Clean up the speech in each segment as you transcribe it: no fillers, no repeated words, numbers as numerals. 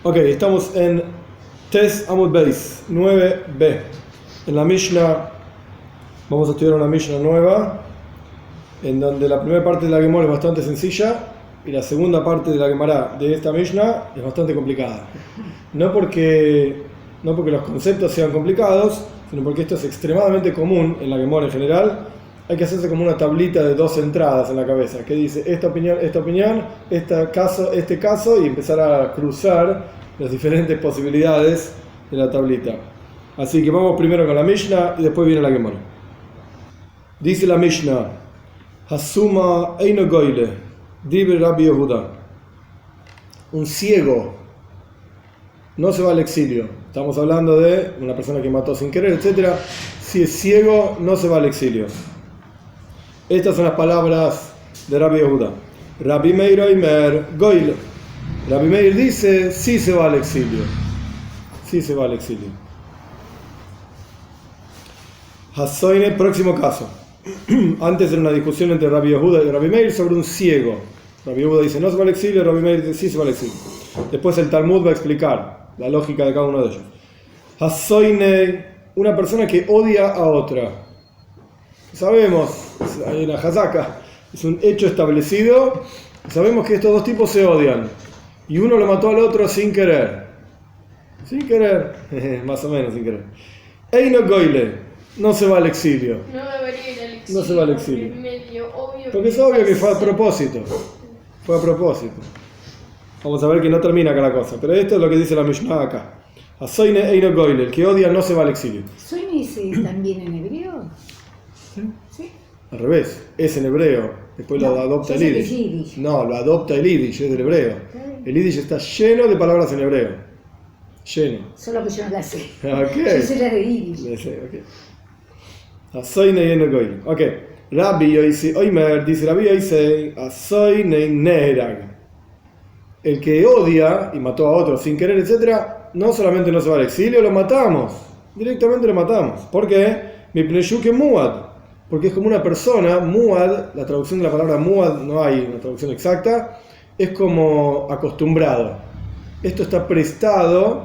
Ok, estamos en Tes Amud Beis 9b. En la Mishnah, vamos a estudiar una Mishnah nueva, en donde la primera parte de la Gemara es bastante sencilla y la segunda parte de la Gemara de esta Mishnah es bastante complicada. No porque los conceptos sean complicados, sino porque esto es extremadamente común en la Gemara en general. Hay que hacerse como una tablita de 2 entradas en la cabeza, que dice esta opinión, este caso, y empezar a cruzar las diferentes posibilidades de la tablita. Así que vamos primero con la Mishnah y después viene la Gemara. Dice la Mishnah: Hasuma eino goyle, dibre Rabbi Yehuda. Un ciego no se va al exilio. Estamos hablando de una persona que mató sin querer, etc. Si es ciego, no se va al exilio. Estas son las palabras de Rabbi Yehuda. Rabbi Meir Oimer goyle. Rabbi Meir dice, sí se va al exilio. Sí se va al exilio. Hasoine, próximo caso. Antes era una discusión entre Rabbi Yehuda y Rabbi Meir sobre un ciego. Rabbi Yehuda dice, no se va al exilio, Rabbi Meir dice, sí se va al exilio. Después el Talmud va a explicar la lógica de cada uno de ellos. Hasoine, una persona que odia a otra. Sabemos, hay una hazaka, es un hecho establecido, sabemos que estos dos tipos se odian. Y uno lo mató al otro sin querer. Sin querer, más o menos sin querer. Eino goyle, no se va al exilio. No debería ir al exilio. No se va al exilio. Obvio, porque es obvio que fue a propósito. Fue a propósito. Vamos a ver que no termina acá la cosa. Pero esto es lo que dice la Mishnah acá. Hasoine eino goyle, el que odia no se va al exilio. ¿Soine dice también en hebreo? ¿Sí? Al revés, es en hebreo. Después lo adopta el Yiddish. No, lo adopta el Yiddish, es del hebreo. El Yiddish está lleno de palabras en hebreo. Lleno. Solo que yo no la sé. Okay. Yo sé la de Yiddish. Hasoine eino goyle. Ok. Rabbi Yoisi Oimer, dice Rabbi Yoisi, Hasoine nerag. El que odia y mató a otro sin querer, etc., no solamente no se va al exilio, lo matamos. Directamente lo matamos. ¿Por qué? Mi pneyuke muad. Porque es como una persona, muad, la traducción de la palabra muad no hay una traducción exacta, es como acostumbrado. Esto está prestado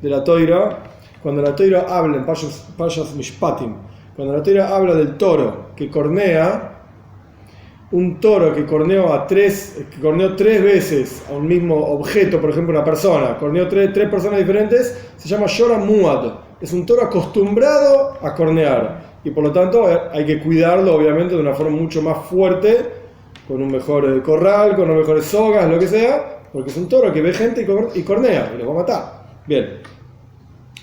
de la Toira, cuando la Toira habla en Parshas Mishpatim, cuando la Toira habla del toro que cornea, un toro que corneó tres veces a un mismo objeto, por ejemplo una persona, corneó tres personas diferentes, se llama Shora Muad. Es un toro acostumbrado a cornear y por lo tanto hay que cuidarlo obviamente de una forma mucho más fuerte, con un mejor corral, con unas mejores sogas, lo que sea, porque es un toro que ve gente y cornea y los va a matar. Bien,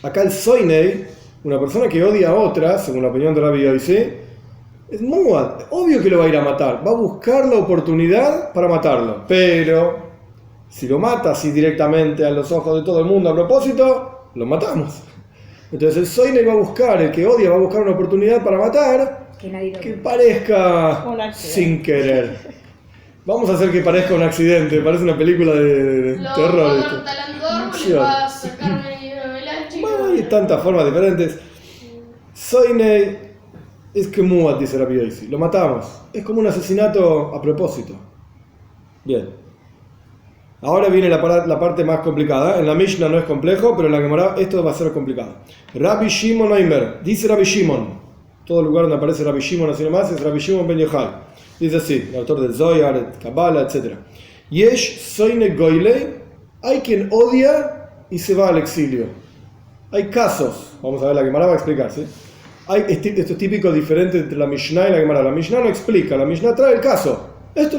acá el Soinei, una persona que odia a otra, según la opinión de Rabbi Yoisi, es muad, obvio que lo va a ir a matar, va a buscar la oportunidad para matarlo, pero si lo mata así directamente a los ojos de todo el mundo a propósito, lo matamos. Entonces el Soine va a buscar, el que odia va a buscar una oportunidad para matar que parezca sin querer. Vamos a hacer que parezca un accidente, parece una película de terror. Hay tantas formas diferentes. Soine es que muad, dice Rabbi Yoisi, lo matamos. Es como un asesinato a propósito. Bien. Ahora viene la parte más complicada. En la Mishnah no es complejo, pero en la Gemara esto va a ser complicado. Rabbi Shimon Oimer, dice Rabbi Shimon. Todo lugar donde aparece Rabbi Shimon así nomás es Rabbi Shimon ben Yochai. Dice así, el autor del Zohar, el Kabbalah, etc. Yesh soine goyle, hay quien odia y se va al exilio. Hay casos, vamos a ver, la Gemara va a explicar, ¿sí? Esto es típico diferente entre la Mishnah y la Gemara. La Mishnah no explica, la Mishnah trae el caso. Esta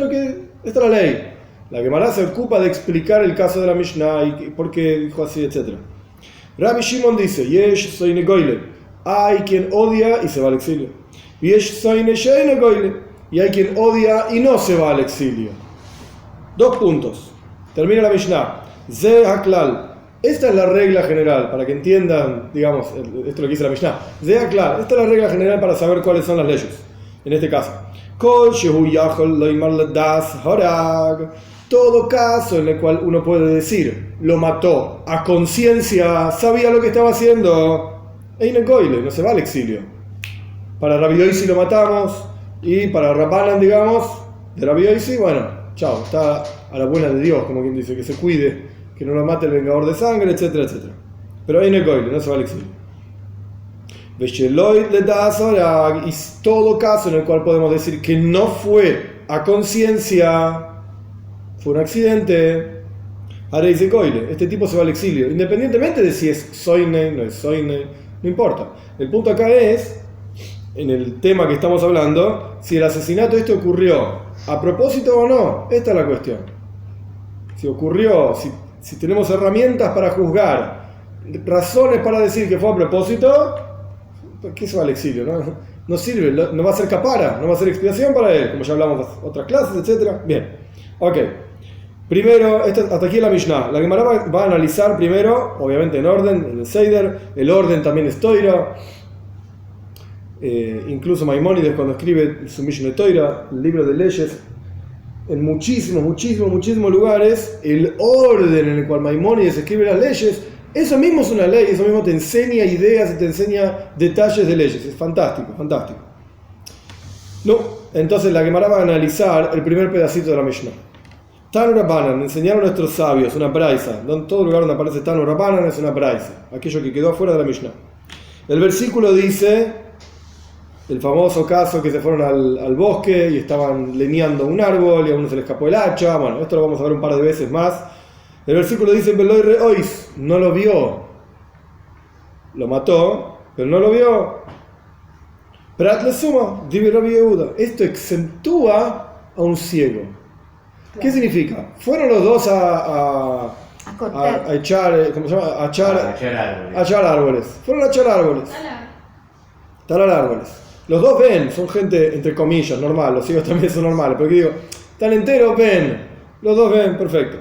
es la ley. La Gemara se ocupa de explicar el caso de la Mishnah y por qué dijo así, etc. Rabbi Shimon dice, Yesh soine goyle, hay quien odia y se va al exilio. Yesh soine sheine goyle, y hay quien odia y no se va al exilio. 2 puntos. Termina la Mishnah. Ze haklal. Esta es la regla general, para que entiendan, digamos, esto es lo que dice la Mishnah. Ze haklal. Esta es la regla general para saber cuáles son las leyes. En este caso. Kol shehu yachol loimar ledas horag. Todo caso en el cual uno puede decir, lo mató a conciencia, sabía lo que estaba haciendo, Eino goyle, no se va al exilio. Para Rabbi Yoisi lo matamos, y para Rabbanan, digamos, de Rabbi Yoisi, bueno, chao, está a la buena de Dios, como quien dice, que se cuide, que no lo mate el vengador de sangre, etcétera, etcétera. Pero ahí no hay coile, no se va al exilio. Y todo caso en el cual podemos decir que no fue a conciencia, fue un accidente, ahora dice coile, este tipo se va al exilio, independientemente de si es soine, no es soine, no importa. El punto acá es, en el tema que estamos hablando, si el asesinato este ocurrió a propósito o no. Esta es la cuestión. Si ocurrió, si tenemos herramientas para juzgar, razones para decir que fue a propósito, ¿por qué se va al exilio? No sirve, no va a ser capara, no va a ser expiación para él, como ya hablamos en otras clases, etc. Bien, ok. Primero, hasta aquí la Mishnah. La Gemara va a analizar primero, obviamente en orden, en el Seider, el orden también es Toira. Incluso Maimónides, cuando escribe su Mishneh Toira, el libro de leyes, en muchísimos lugares, el orden en el cual Maimónides escribe las leyes, eso mismo es una ley, eso mismo te enseña ideas y te enseña detalles de leyes. Es fantástico, fantástico. No, entonces la Gemara va a analizar el primer pedacito de la Mishnah. Tanu Rabbanan, enseñaron nuestros sabios, una braisa. En todo lugar donde aparece Tanu Rabbanan es una braisa, aquello que quedó afuera de la Mishnah. El versículo dice, el famoso caso que se fueron al bosque y estaban leñando un árbol y a uno se le escapó el hacha. Bueno, esto lo vamos a ver un par de veces más. El versículo dice, Veloy reois, no lo vio, lo mató, pero no lo vio. Prat le suma, divi Rabbi Yehuda. Esto exentúa a un ciego. ¿Qué significa? Fueron los dos a echar, ¿cómo se llama? A echar árboles. Fueron a echar árboles. Talar árboles. Los dos ven, son gente, entre comillas, normal. Los ciegos también son normales. Pero que digo, están enteros, ven. Los dos ven, perfecto.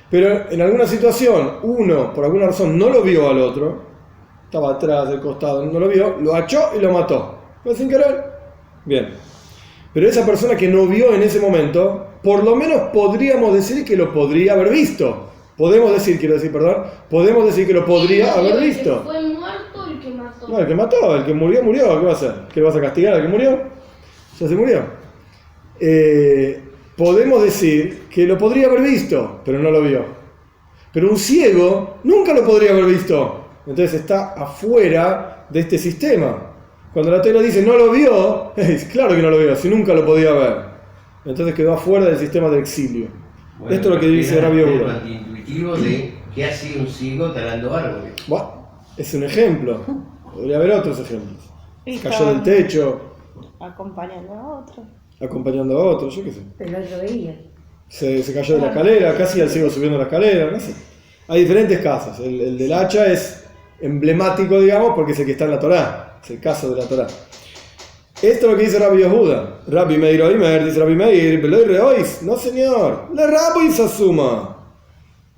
Pero en alguna situación, uno, por alguna razón, no lo vio al otro. Estaba atrás, del costado, no lo vio. Lo achó y lo mató. ¿Fue sin querer? Bien. Pero esa persona que no vio en ese momento, por lo menos podríamos decir que lo podría haber visto. Podemos decir que lo podría haber visto. ¿El que fue muerto o el que mató? No, el que mató, el que murió, ¿qué va a hacer? ¿Qué vas a castigar al que murió? Ya se murió. Podemos decir que lo podría haber visto, pero no lo vio. Pero un ciego nunca lo podría haber visto. Entonces está afuera de este sistema. Cuando la Torá dice no lo vio, es claro que no lo vio, si nunca lo podía ver. Entonces quedó afuera del sistema del exilio. Bueno, esto es lo que dice Rabbi Yehuda. Es intuitivo de qué hacía un ciego talando árboles. Bueno, es un ejemplo. Podría haber otros ejemplos. Cayó del techo. Acompañando a otro. Yo qué sé. Pero él lo veía. Se cayó de la escalera, casi al ciego subiendo la escalera, no sé. Hay diferentes casos. El del hacha es emblemático, digamos, porque es el que está en la Torá. Es el caso de la Torá. Esto es lo que dice Rabbi Yehuda. Rabbi Meir Oimer, dice Rabbi Meir, Veloy reois. No, señor. La Rabbi Sasuma.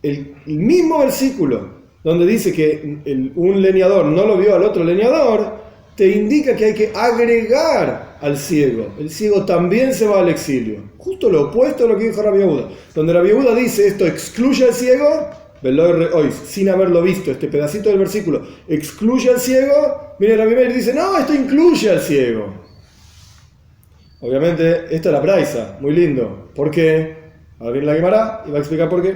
El mismo versículo donde dice que un leñador no lo vio al otro leñador, te indica que hay que agregar al ciego. El ciego también se va al exilio. Justo lo opuesto a lo que dijo Rabbi Yehuda. Donde Rabbi Yehuda dice esto excluye al ciego, Veloy reois, sin haberlo visto, este pedacito del versículo excluye al ciego. Mire, Rabbi Meir dice, no, esto incluye al ciego. Obviamente, esta es la braisa, muy lindo. ¿Por qué? Ahora viene la Gemara y va a explicar por qué.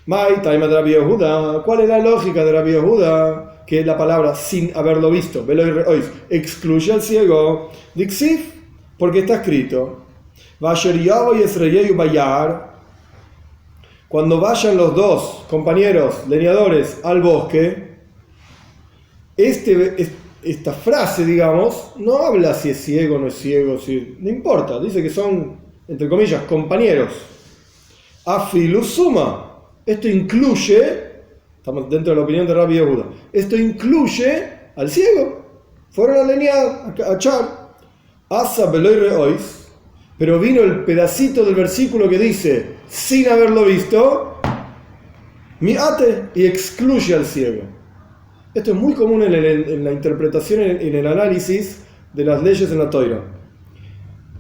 Mai, taima de Rabbi Yehuda. ¿Cuál es la lógica de Rabbi Yehuda? Que la palabra sin haberlo visto, Veloy reois, excluye al ciego. Dixif, porque está escrito. Vasher Yavo y Esreyeyu Bayar. Cuando vayan los dos compañeros leñadores al bosque, esta frase, digamos, no habla si es ciego o no es ciego, no importa, dice que son, entre comillas, compañeros. Afilu suma, esto incluye, estamos dentro de la opinión de Rabbi Yehuda, esto incluye al ciego. Fueron a leñar, a echar. Asa Veloy reois. Pero vino el pedacito del versículo que dice, sin haberlo visto, miate, y excluye al ciego. Esto es muy común en la interpretación, en el análisis de las leyes en la Torá.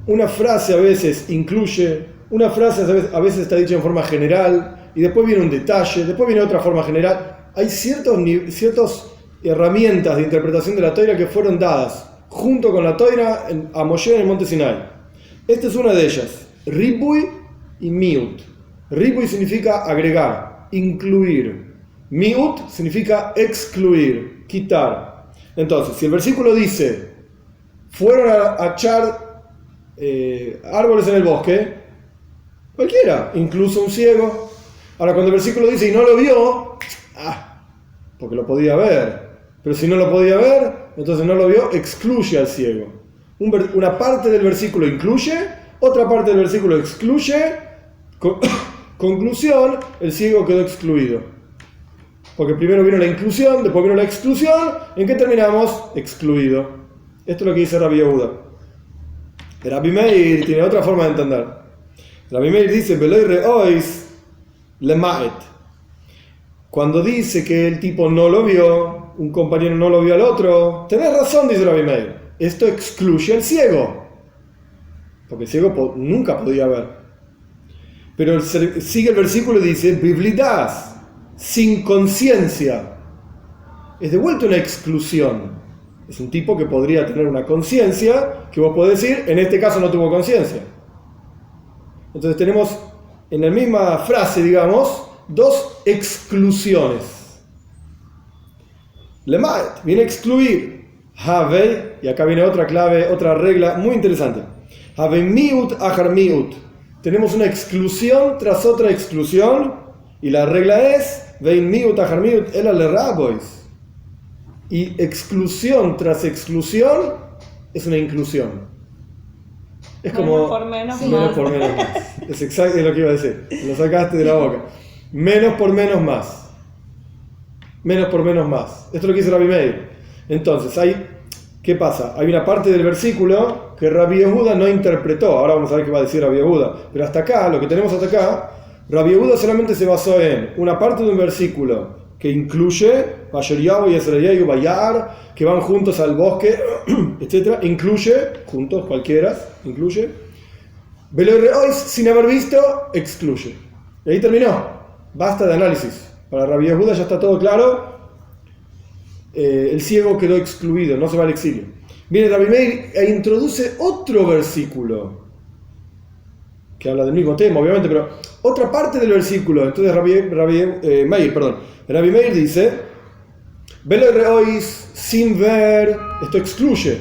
Una frase a veces incluye, una frase a veces está dicha en forma general, y después viene un detalle, después viene otra forma general. Hay ciertas herramientas de interpretación de la Torá que fueron dadas junto con la Torá a Moshe en el monte Sinai. Esta es una de ellas, Ribui y Miut. Ribui significa agregar, incluir. Miut significa excluir, quitar. Entonces, si el versículo dice, fueron a echar árboles en el bosque, cualquiera, incluso un ciego. Ahora, cuando el versículo dice, y no lo vio, porque lo podía ver. Pero si no lo podía ver, entonces no lo vio, excluye al ciego. Una parte del versículo incluye, otra parte del versículo excluye. Conclusión, el ciego quedó excluido. Porque primero vino la inclusión, después vino la exclusión. ¿En qué terminamos? Excluido. Esto es lo que dice Rabbi Yehuda. Rabbi Meir tiene otra forma de entender. Rabbi Meir dice, Beloi reois lemaet. Cuando dice que el tipo no lo vio, un compañero no lo vio al otro, tenés razón, dice Rabbi Meir. Esto excluye al ciego. Porque el ciego nunca podía ver. Pero sigue el versículo y dice, biblidas, sin conciencia. Es de vuelta una exclusión. Es un tipo que podría tener una conciencia, que vos podés decir, en este caso no tuvo conciencia. Entonces tenemos en la misma frase, digamos, dos exclusiones. Lemaet viene a excluir. Have, y acá viene otra clave, otra regla muy interesante. Have miut achar miut. Tenemos una exclusión tras otra exclusión, y la regla es vein miut achar miut el ale rabois. Y exclusión tras exclusión es una inclusión. Es como menos por menos sí. más. menos por menos más. Es exacto lo que iba a decir. Lo sacaste de la boca. Menos por menos más. Menos por menos más. Esto es lo que dice Rabbi Meir. Entonces, ¿qué pasa? Hay una parte del versículo que Rabbi Yehuda no interpretó. Ahora vamos a ver qué va a decir Rabbi Yehuda. Pero hasta acá, lo que tenemos hasta acá, Rabbi Yehuda solamente se basó en una parte de un versículo que incluye Vayoriahu y Ezrayahu Bayar, que van juntos al bosque, etc. Incluye, juntos, cualquiera, incluye. Beloi reois, sin haber visto, excluye. Y ahí terminó. Basta de análisis. Para Rabbi Yehuda ya está todo claro. El ciego quedó excluido, no se va al exilio. Viene Rabbi Meir e introduce otro versículo que habla del mismo tema, obviamente, pero otra parte del versículo. Entonces Rabbi Meir dice, Beloi reois, sin ver, esto excluye.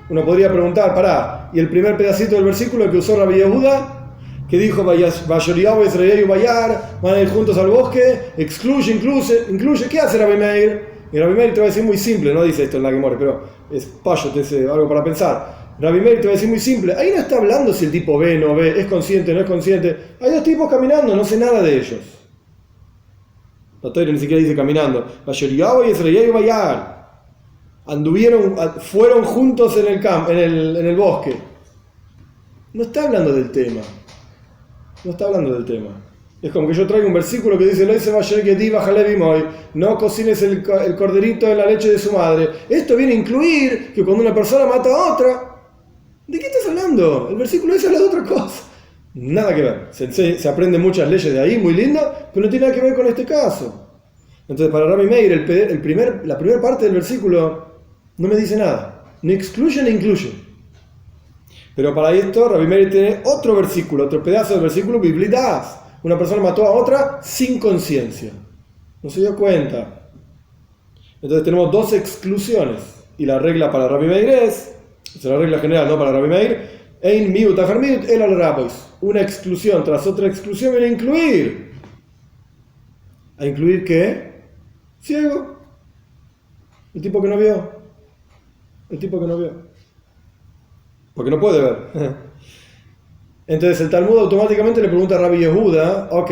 Uno podría preguntar, pará, ¿y el primer pedacito del versículo que usó Rabbi Yehuda, que dijo, Vayoriahu Ezrayahu Bayar, van a ir juntos al bosque, excluye, incluye, ¿qué hace Rabbi Meir? Y Rabbi Meir te va a decir muy simple, no dice esto en la Gemara, pero es payo, te dice algo para pensar. Rabbi Meir te va a decir muy simple, ahí no está hablando si el tipo ve, no ve, es consciente, no es consciente. Hay dos tipos caminando, no sé nada de ellos. La Torah ni siquiera dice caminando. Vayoriahu y Ezrayahu Bayar fueron juntos en el campo, en el bosque. No está hablando del tema. No está hablando del tema. Es como que yo traigo un versículo que dice, no cocines el corderito en la leche de su madre. Esto viene a incluir que cuando una persona mata a otra, ¿de qué estás hablando? El versículo ese habla de otra cosa. Nada que ver. Se aprenden muchas leyes de ahí, muy lindas, pero no tiene nada que ver con este caso. Entonces para Rabbi Meir, la primera parte del versículo no me dice nada. Ni excluye ni incluye. Pero para esto Rabbi Meir tiene otro versículo, otro pedazo del versículo, Biblidas. Una persona mató a otra sin conciencia. No se dio cuenta. Entonces tenemos dos exclusiones. Y la regla para Rabbi Meir es la regla general, no para Rabbi Meir, Ein miut achar miut el al rabois. Una exclusión tras otra exclusión viene a incluir. ¿A incluir qué? Ciego. El tipo que no vio. El tipo que no vio. Porque no puede ver. Entonces el Talmud automáticamente le pregunta a Rabbi Yehuda, ok,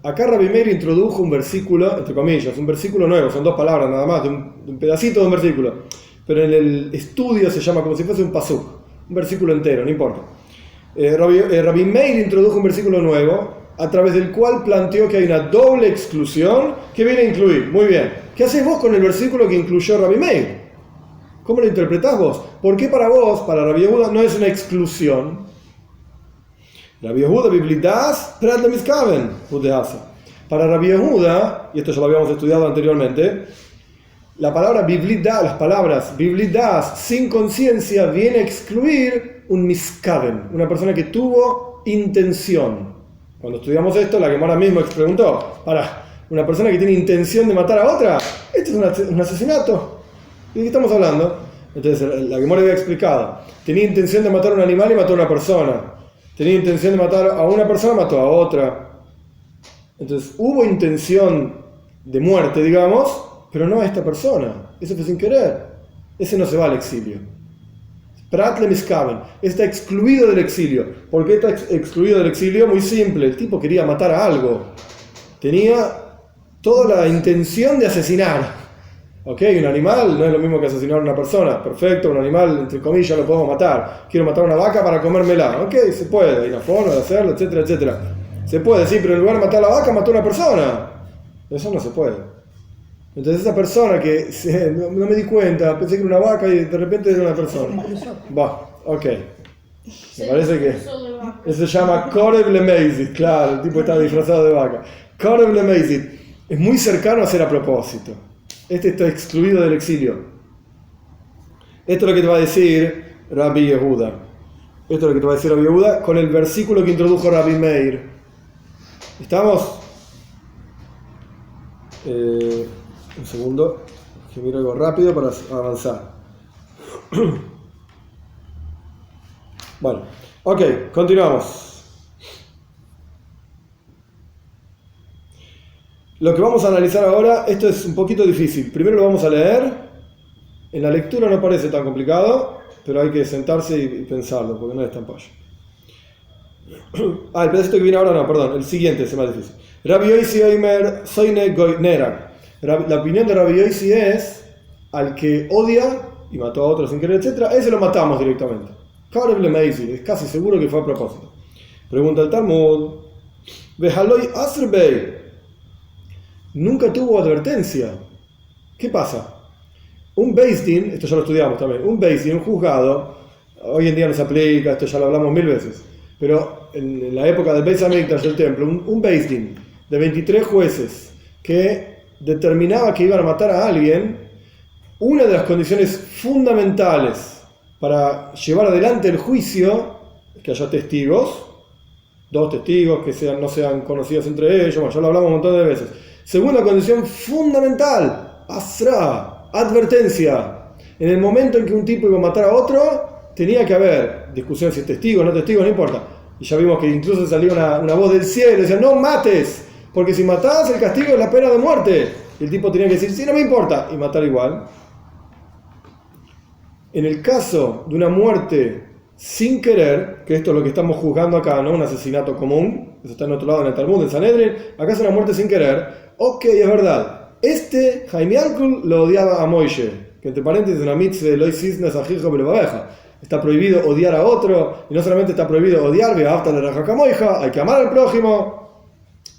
acá Rabbi Meir introdujo un versículo, entre comillas, un versículo nuevo, son dos palabras nada más, de un pedacito de un versículo, pero en el estudio se llama como si fuese un pasuk, un versículo entero, no importa. Rabbi Meir introdujo un versículo nuevo, a través del cual planteó que hay una doble exclusión que viene a incluir. Muy bien, ¿qué haces vos con el versículo que incluyó Rabbi Meir? ¿Cómo lo interpretás vos? ¿Por qué para vos, para Rabbi Yehuda, no es una exclusión? Rabbi Yehuda, Biblidas, Prat Lemiskaven, Udeasa. Para Rabbi Yehuda, y esto ya lo habíamos estudiado anteriormente, la palabra Biblidas, las palabras Biblidas sin conciencia viene a excluir un Miskaven, una persona que tuvo intención. Cuando estudiamos esto, la Gemara mismo preguntó, una persona que tiene intención de matar a otra, esto es un asesinato. ¿De qué estamos hablando? Entonces la Gemara había explicado, tenía intención de matar a un animal y mató a una persona, tenía intención de matar a una persona y mató a otra. Entonces hubo intención de muerte, digamos, pero no a esta persona, eso fue sin querer, ese no se va al exilio. Prat le miskaben, está excluido del exilio. ¿Por qué está excluido del exilio? Muy simple, el tipo quería matar a algo, tenía toda la intención de asesinar. Ok, un animal no es lo mismo que asesinar a una persona. Perfecto, un animal, entre comillas, lo podemos matar. Quiero matar a una vaca para comérmela. Ok, se puede, hay una forma de hacerlo, etcétera, etcétera. Se puede, sí, pero en lugar de matar a la vaca, mató a una persona. Eso no se puede. Entonces esa persona que no me di cuenta, pensé que era una vaca y de repente era una persona. Va, ok. Me parece que eso se llama Korev Lemezit, claro, el tipo estaba disfrazado de vaca. Korev Lemezit es muy cercano a ser a propósito. Este está excluido del exilio. Esto es lo que te va a decir Rabbi Yehuda. Esto es lo que te va a decir Rabbi Yehuda con el versículo que introdujo Rabbi Meir. ¿Estamos? Un segundo, que miro algo rápido para avanzar. Bueno, ok, continuamos. Lo que vamos a analizar ahora, esto es un poquito difícil. Primero lo vamos a leer. En la lectura no parece tan complicado, pero hay que sentarse y pensarlo, porque no es tan payo. El pedacito que viene ahora no, perdón, el siguiente es más difícil. Rabbi Yosi Oimer Soine Goinerak. La opinión de Rabbi Yosi es, al que odia y mató a otro sin querer, etc., a ese lo matamos directamente. Es casi seguro que fue a propósito. Pregunta el Talmud. Vehaloi Asrbei. Nunca tuvo advertencia. ¿Qué pasa? Un Beis Din, esto ya lo estudiamos también, un Beis Din, un juzgado, hoy en día no se aplica, esto ya lo hablamos 1000 veces, pero en la época del Beis Hamikdash del templo, un Beis Din de 23 jueces que determinaba que iban a matar a alguien, una de las condiciones fundamentales para llevar adelante el juicio es que haya testigos, 2 testigos que no sean conocidos entre ellos, bueno, ya lo hablamos un montón de veces. Segunda condición fundamental, asra, advertencia. En el momento en que un tipo iba a matar a otro, tenía que haber discusión si es testigo, no testigo, no importa. Y ya vimos que incluso salió una voz del cielo, decía, no mates, porque si matás el castigo es la pena de muerte. Y el tipo tenía que decir, sí, no me importa, y matar igual. En el caso de una muerte sin querer, que esto es lo que estamos juzgando acá, no un asesinato común, eso está en otro lado en el Talmud, en Sanedrin, acá es una muerte sin querer. Ok, es verdad. Jaime Alkul lo odiaba a Moishe, que entre paréntesis es una mitzvah de Lois Cisnes a Hijo Belebabeja. Está prohibido odiar a otro, y no solamente está prohibido odiar, hay que amar al prójimo.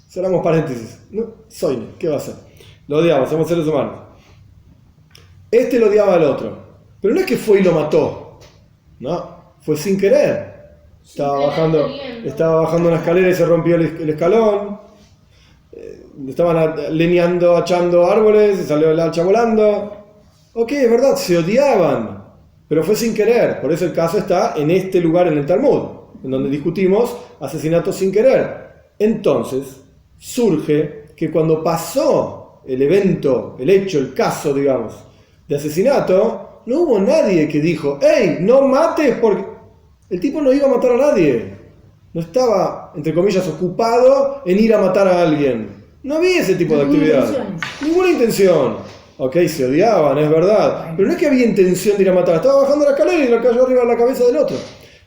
Cerramos paréntesis. No, ¿qué va a ser? Lo odiamos, somos seres humanos. Lo odiaba al otro, pero no es que fue y lo mató, no, fue sin querer. Estaba bajando una escalera y se rompió el escalón. Estaban leñando, achando árboles y salió el hacha volando. Ok, es verdad, se odiaban, pero fue sin querer. Por eso el caso está en este lugar en el Talmud, en donde discutimos asesinatos sin querer. Entonces, surge que cuando pasó el evento, el hecho, el caso, digamos, de asesinato, no hubo nadie que dijo, ¡hey, no mates! Porque el tipo no iba a matar a nadie. No estaba, entre comillas, ocupado en ir a matar a alguien. No había ese tipo de actividad. Ninguna intención. Ok, se odiaban, es verdad. Pero no es que había intención de ir a matar. Estaba bajando la escalera y lo cayó arriba de la cabeza del otro.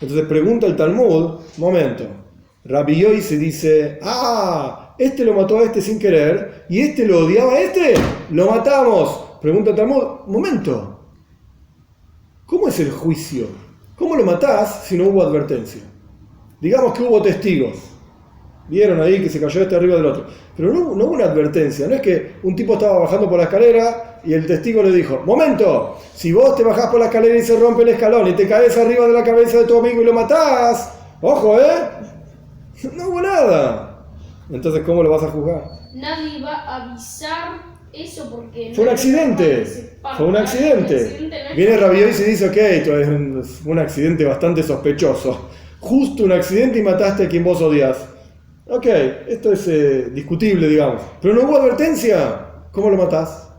Entonces pregunta el Talmud, momento. Rabbi Yosi dice, lo mató a este sin querer y lo odiaba a lo matamos. Pregunta el Talmud, momento. ¿Cómo es el juicio? ¿Cómo lo matás si no hubo advertencia? Digamos que hubo testigos. Vieron ahí que se cayó arriba del otro. Pero no hubo una advertencia. No es que un tipo estaba bajando por la escalera y el testigo le dijo, momento, si vos te bajás por la escalera y se rompe el escalón y te caes arriba de la cabeza de tu amigo y lo matás, ojo, no hubo nada. Entonces, ¿cómo lo vas a juzgar? Nadie va a avisar eso porque... Fue un accidente. Fue un accidente. Viene Rabbi Yosi y dice, ok, esto es un accidente bastante sospechoso. Justo un accidente y mataste a quien vos odias. Ok, esto es discutible, digamos. Pero no hubo advertencia. ¿Cómo lo matás?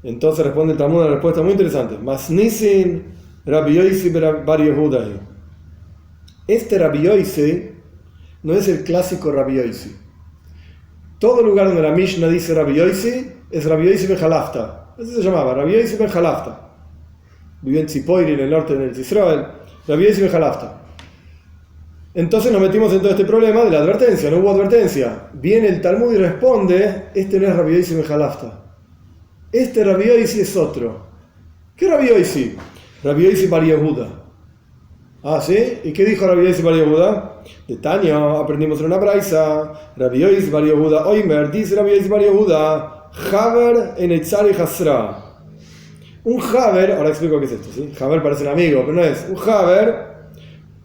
Entonces responde el Talmud una respuesta muy interesante. Masnisin Rabbi Yosi bar Yehudai. Este Rabbi Yosi no es el clásico Rabbi Yosi. Todo lugar donde la Mishnah dice Rabbi Yosi es Rabbi Yosi ben Halafta. Así se llamaba, Rabbi Yosi ben Halafta. Vivió en Tzipoiri, en el norte de Israel. Rabbi Yosi ben Halafta. Entonces nos metimos en todo este problema de la advertencia. No hubo advertencia. Viene el Talmud y responde: este no es Rabbi Yosi ben Halafta. Este Rabbi Yosi es otro. ¿Qué Rabbi Yosi? Rabbi Yosi bar Yehuda. Ah, ¿sí? ¿Y qué dijo Rabbi Yosi bar Yehuda? De Tanya aprendimos en una braisa. Rabbi Yosi bar Yehuda Oimer, dice Rabbi Yosi bar Yehuda, Haber en Eitzari Hasra. Un Haber, ahora explico qué es esto, ¿sí? Haber parece un amigo, pero no es. Un Haber,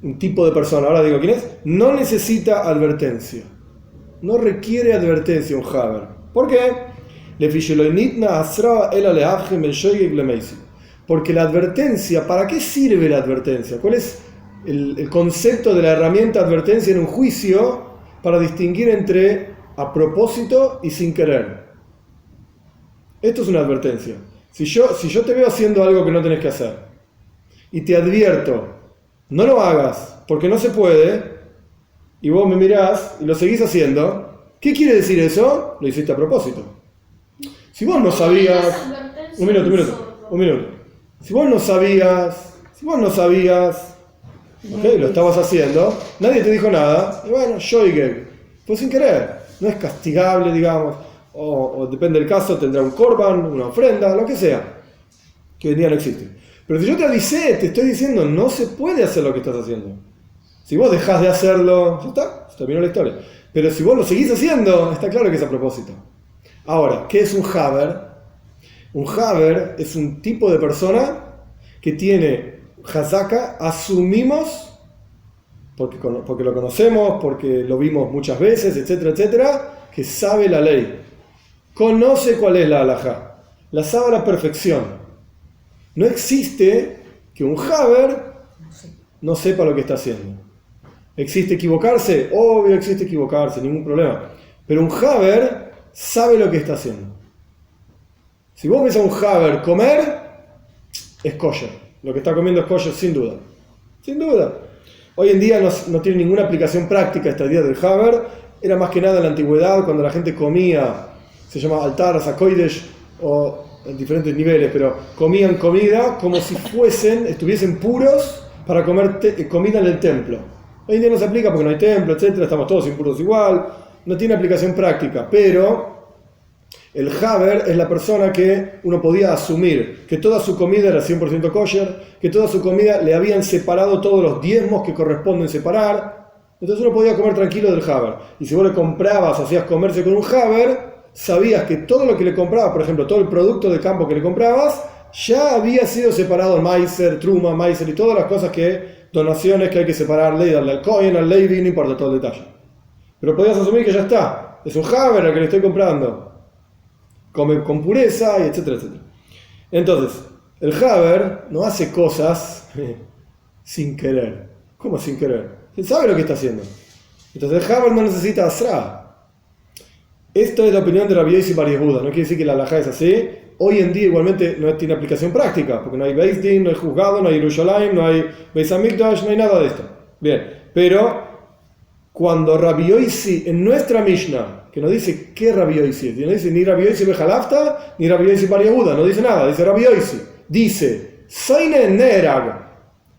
un tipo de persona, ahora digo quién es, no necesita advertencia. No requiere advertencia un Haber. ¿Por qué? Porque la advertencia, ¿para qué sirve la advertencia? ¿Cuál es el concepto de la herramienta advertencia en un juicio para distinguir entre a propósito y sin querer? Esto es una advertencia. Si yo te veo haciendo algo que no tenés que hacer y te advierto, no lo hagas porque no se puede, y vos me mirás y lo seguís haciendo, ¿qué quiere decir eso? Lo hiciste a propósito. Si vos no sabías... Un minuto. Si vos no sabías, ok, lo estabas haciendo, nadie te dijo nada, y bueno, shoigeg, pues sin querer, no es castigable, digamos, o depende del caso, tendrá un korban, una ofrenda, lo que sea, que hoy en día no existe. Pero si yo te avisé, te estoy diciendo, no se puede hacer lo que estás haciendo. Si vos dejás de hacerlo, ya está, se terminó la historia. Pero si vos lo seguís haciendo, está claro que es a propósito. Ahora, ¿qué es un Haber? Un Haber es un tipo de persona que tiene Hazaka, asumimos, porque lo conocemos, porque lo vimos muchas veces, etcétera, etcétera, que sabe la ley. Conoce cuál es la halajá. La sabe a la perfección. No existe que un Haber no sepa lo que está haciendo. ¿Existe equivocarse? Obvio existe equivocarse, ningún problema. Pero un Haber sabe lo que está haciendo. Si vos ves a un Haber comer, es kosher. Lo que está comiendo es kosher sin duda. Sin duda. Hoy en día no tiene ninguna aplicación práctica esta idea del Haber. Era más que nada en la antigüedad, cuando la gente comía, se llama altar, sakoidesh, o en diferentes niveles, pero comían comida como si estuviesen puros para comer comida en el templo. Hoy en día no se aplica porque no hay templo, etcétera, estamos todos impuros igual. No tiene aplicación práctica, pero el Haber es la persona que uno podía asumir que toda su comida era 100% kosher, que toda su comida le habían separado todos los diezmos que corresponden separar. Entonces uno podía comer tranquilo del Haber. Y si vos le comprabas o hacías comerse con un Haber, sabías que todo lo que le comprabas, por ejemplo, todo el producto de campo que le comprabas, ya había sido separado el Meiser, Truma, Meiser y todas las cosas donaciones que hay que separarle y darle al Cohen, al Levi, no importa todo el detalle. Pero podías asumir que ya está, es un Haber al que le estoy comprando. Come con pureza, y etcétera, etcétera. Entonces, el Haber no hace cosas sin querer. ¿Cómo sin querer? Él sabe lo que está haciendo. Entonces el Haber no necesita asra. Esto es la opinión de Rabbi Yosi bar Yehuda. No quiere decir que la halajá es así. Hoy en día igualmente no tiene aplicación práctica, porque no hay Beis Din, no hay juzgado, no hay Yerushalayim, no hay Beis Hamikdash, no hay nada de esto. Bien, pero cuando Rabbi Yosi en nuestra Mishnah, que no dice qué Rabbi Yosi es, no dice ni Rabbi Yosi ben Halafta ni Rabbi Yosi bar Yehuda, no dice nada, dice Rabbi Yosi, dice Soine Nerag,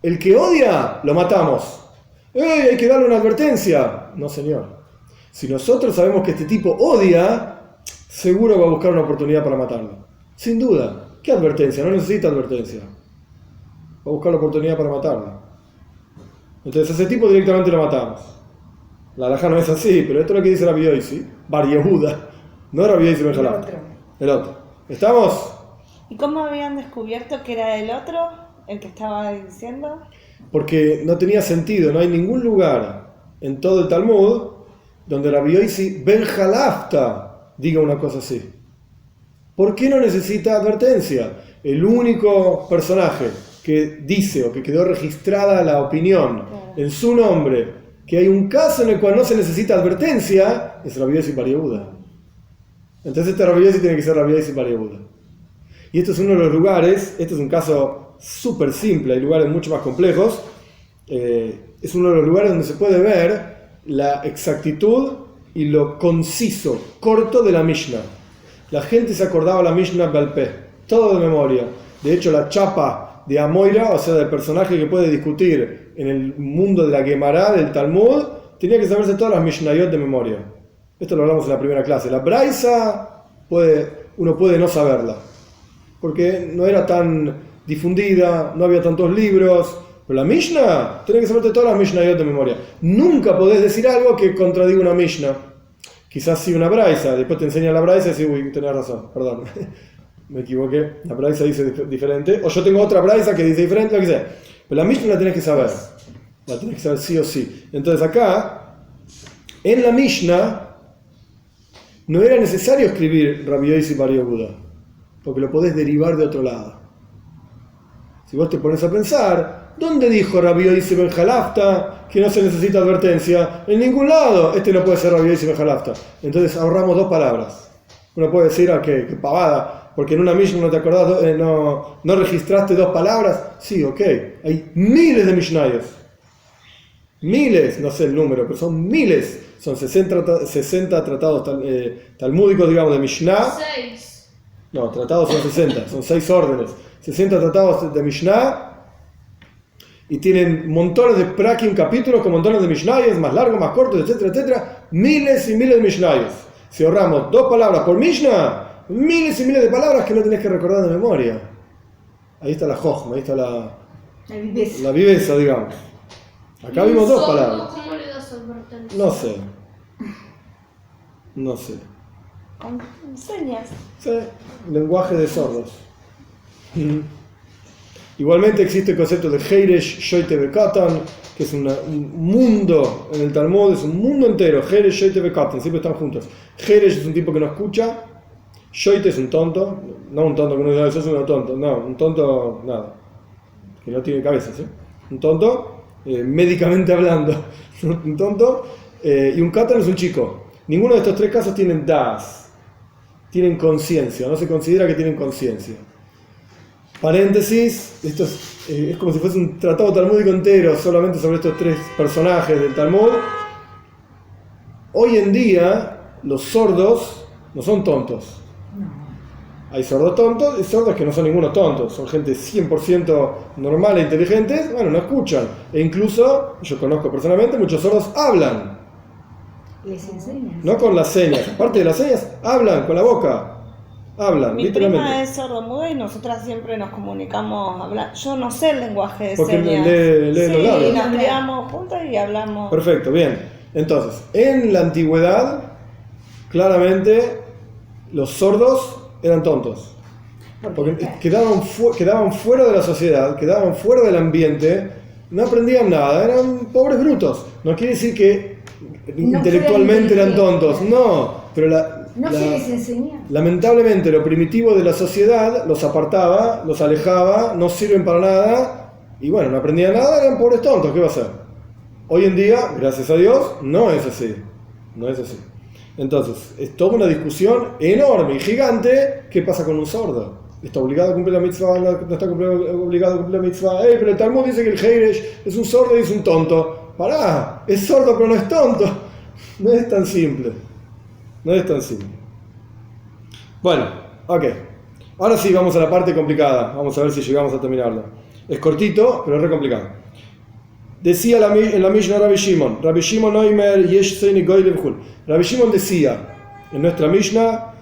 el que odia lo matamos. Hay que darle una advertencia. No, señor. Si nosotros sabemos que este tipo odia, seguro va a buscar una oportunidad para matarlo. Sin duda. ¿Qué advertencia? No necesita advertencia. Va a buscar la oportunidad para matarlo. Entonces a ese tipo directamente lo matamos. La halajá no es así, pero esto es lo que dice Rabbi Yosi bar Yehuda. No Rabbi Yosi ben Halafta. El otro. ¿Estamos? ¿Y cómo habían descubierto que era el otro, el que estaba diciendo? Porque no tenía sentido. No hay ningún lugar en todo el Talmud donde Rabbi Yosi ben Halafta diga una cosa así. ¿Por qué no necesita advertencia? El único personaje que dice o que quedó registrada la opinión en su nombre que hay un caso en el cual no se necesita advertencia, es Rabbi Yossi Bar Yehuda. Entonces este Rabbi Yossi tiene que ser Rabbi Yossi Bar Yehuda. Y esto es uno de los lugares, este es un caso súper simple, hay lugares mucho más complejos, es uno de los lugares donde se puede ver la exactitud y lo conciso, corto de la Mishnah. La gente se acordaba la Mishnah Baal Peh, todo de memoria. De hecho, la chapa de Amoira, o sea, del personaje que puede discutir en el mundo de la Gemara, del Talmud, tenía que saberse todas las Mishnayot de memoria. Esto lo hablamos en la primera clase. La Braisa, uno puede no saberla, porque no era tan difundida, no había tantos libros. Pero la Mishnah, tenés que saberte todas las Mishnayot de memoria. Nunca podés decir algo que contradiga una Mishnah. Quizás sí una Braisa, después te enseña la Braisa y decís, uy, tenés razón, perdón, me equivoqué, la Braisa dice diferente, o yo tengo otra Braisa que dice diferente, lo que sea. Pero la Mishnah la tenés que saber sí o sí. Entonces acá, en la Mishnah, no era necesario escribir Rabbi Yossi Bar Yehuda, porque lo podés derivar de otro lado. Si vos te pones a pensar, ¿dónde dijo Rabbi Yossi Ben Halafta que no se necesita advertencia? En ningún lado. Este no puede ser Rabbi Yossi Ben Halafta. Entonces ahorramos dos palabras. Uno puede decir, qué pavada, porque en una Mishnah no te acordás, no registraste dos palabras. Sí, ok. Hay miles de Mishnayos. Miles, no sé el número, pero son miles. Son 60 tratados talmúdicos, digamos, de Mishnah. 6. No, tratados son 60, son 6 órdenes. 60 tratados de Mishnah. Y tienen montones de prakim, capítulos con montones de Mishnayos, más largos, más cortos, etcétera, etcétera. Miles y miles de Mishnayos. Si ahorramos 2 palabras por Mishnah, miles y miles de palabras que no tenés que recordar de memoria. Ahí está la jochma, ahí está la viveza, digamos. Acá vimos 2 palabras. ¿Cómo le das advertencia? No sé. Con señas. Sí, lenguaje de sordos. Igualmente existe el concepto de Heiresh Shoite Bekatan, que es un mundo en el Talmud, es un mundo entero. Heiresh Shoite Bekatan, siempre están juntos. Heiresh es un tipo que no escucha, Shoite es un tonto, no un tonto que no dice, eso es un tonto, no, un tonto, nada, que no tiene cabeza, ¿sí? Un tonto, médicamente hablando, un tonto, y un Katan es un chico. Ninguno de estos 3 casos tienen das, tienen conciencia, no se considera que tienen conciencia. Paréntesis, esto es como si fuese un tratado talmúdico entero solamente sobre estos 3 personajes del Talmud. Hoy en día los sordos no son tontos. Hay sordos tontos y sordos que no son ningunos tontos, son gente 100% normal e inteligentes, bueno, no escuchan. E incluso, yo conozco personalmente, muchos sordos hablan. Les enseñas. No con las señas, aparte de las señas, hablan con la boca. Hablan, Mi literalmente. prima es sordomuda y nosotras siempre nos comunicamos hablando. Yo no sé el lenguaje de Porque señas. lee los Sí, labios. nos criamos juntas y hablamos. Perfecto, bien. Entonces, en la antigüedad, claramente, los sordos eran tontos. Porque quedaban fuera de la sociedad, quedaban fuera del ambiente, no aprendían nada, eran pobres brutos. No quiere decir que intelectualmente eran tontos, no, pero No se les enseña. lamentablemente lo primitivo de la sociedad los apartaba, los alejaba, no sirven para nada, y bueno, no aprendían nada, eran pobres tontos, ¿qué va a hacer? Hoy en día, gracias a Dios, no es así. No es así. Entonces, es toda una discusión enorme y gigante. ¿Qué pasa con un sordo? ¿Está obligado a cumplir la mitzvah? ¿No está obligado a cumplir la mitzvah? Pero el Talmud dice que el Heiresh es un sordo y es un tonto. Pará, es sordo pero no es tonto. No es tan simple. No es tan simple. Bueno, ok. Ahora sí, vamos a la parte complicada. Vamos a ver si llegamos a terminarla. Es cortito, pero es re complicado. Decía en la Mishnah Rabbi Shimon Oimer Yesh Seini Goyle B'chul. Rabbi Shimon decía en nuestra Mishnah: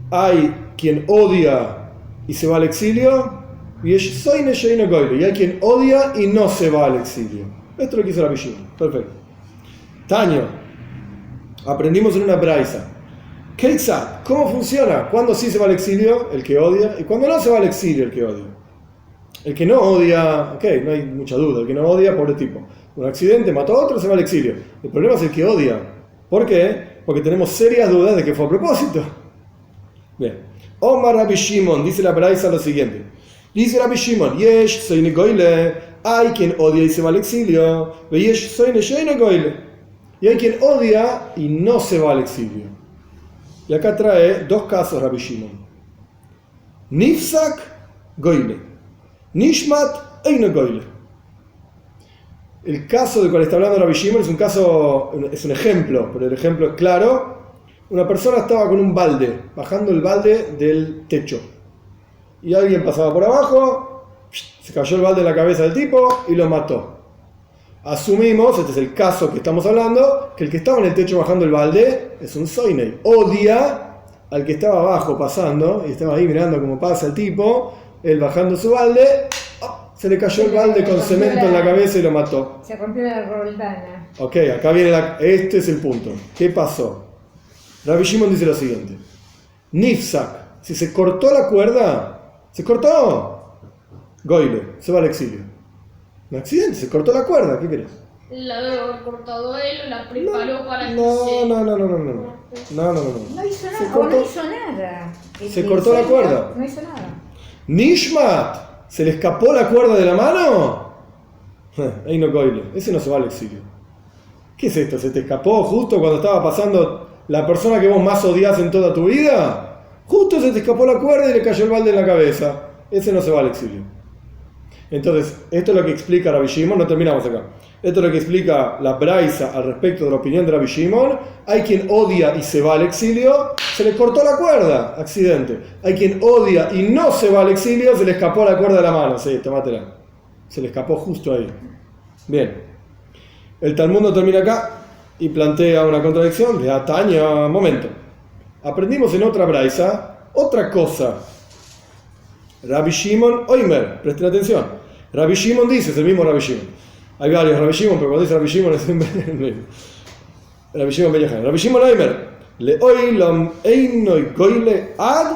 hay quien odia y se va al exilio, y hay quien odia y no se va al exilio. Esto es lo que dice Rabbi Shimon. Perfecto. Taño, aprendimos en una braisa. Keitzad, ¿cómo funciona? ¿Cuándo sí se va al exilio? El que odia, y cuando no se va al exilio, el que odia. El que no odia, ok, no hay mucha duda, el que no odia, pobre tipo. Un accidente, mató a otro, se va al exilio. El problema es el que odia. ¿Por qué? Porque tenemos serias dudas de que fue a propósito. Bien. Omar Rabbi Shimon, dice la braisa lo siguiente. Dice Rabbi Shimon, Yesh, soy Nicoile, hay quien odia y se va al exilio. Y hay quien odia y no se va al exilio. Y acá trae dos casos Rabbi Shimon. Nifsak goyle. Nishmat eino goyle. El caso del cual está hablando Rabbi Shimon es un ejemplo, pero el ejemplo es claro. Una persona estaba con un balde, bajando el balde del techo. Y alguien pasaba por abajo, se cayó el balde en la cabeza del tipo y lo mató. Asumimos, este es el caso que estamos hablando, que el que estaba en el techo bajando el balde es un soinei. Odia al que estaba abajo pasando y estaba ahí mirando cómo pasa el tipo, él bajando su balde, se le cayó el balde con cemento en la cabeza y lo mató. Se rompió la roldana. Ok, acá viene este es el punto. ¿Qué pasó? Rabbi Shimon dice lo siguiente. Nifsak, si se cortó la cuerda, se cortó, goyle, se va al exilio. Un accidente, se cortó la cuerda, ¿qué querés? La debe haber cortado él o la preparó para que No. No hizo nada. cortó- No hizo nada. se cortó la cuerda. No hizo nada. Nishmat, ¿se le escapó la cuerda de la mano? Ahí no goyle, ese no se va al exilio. ¿Qué es esto? ¿Se te escapó justo cuando estaba pasando la persona que vos más odias en toda tu vida? Justo se te escapó la cuerda y le cayó el balde en la cabeza. Ese no se va al exilio. Entonces, esto es lo que explica Rabbi Shimon, no terminamos acá. Esto es lo que explica la Braisa al respecto de la opinión de Rabbi Shimon. Hay quien odia y se va al exilio, se le cortó la cuerda, accidente. Hay quien odia y no se va al exilio, se le escapó la cuerda de la mano. Sí, tomátela. Se le escapó justo ahí. Bien. El Talmud no termina acá y plantea una contradicción de ataño. Momento. Aprendimos en otra Braisa otra cosa. Rabbi Shimon Oimer, presten atención. Rabbi Shimon dice, es el mismo Rabbi Shimon. Hay varios Rabbi Shimon, pero cuando dice Rabbi Shimon es el mismo. Rabbi Shimon Ben Yochanan. Rabbi Shimon Oimer, leoilam einoi goyle ad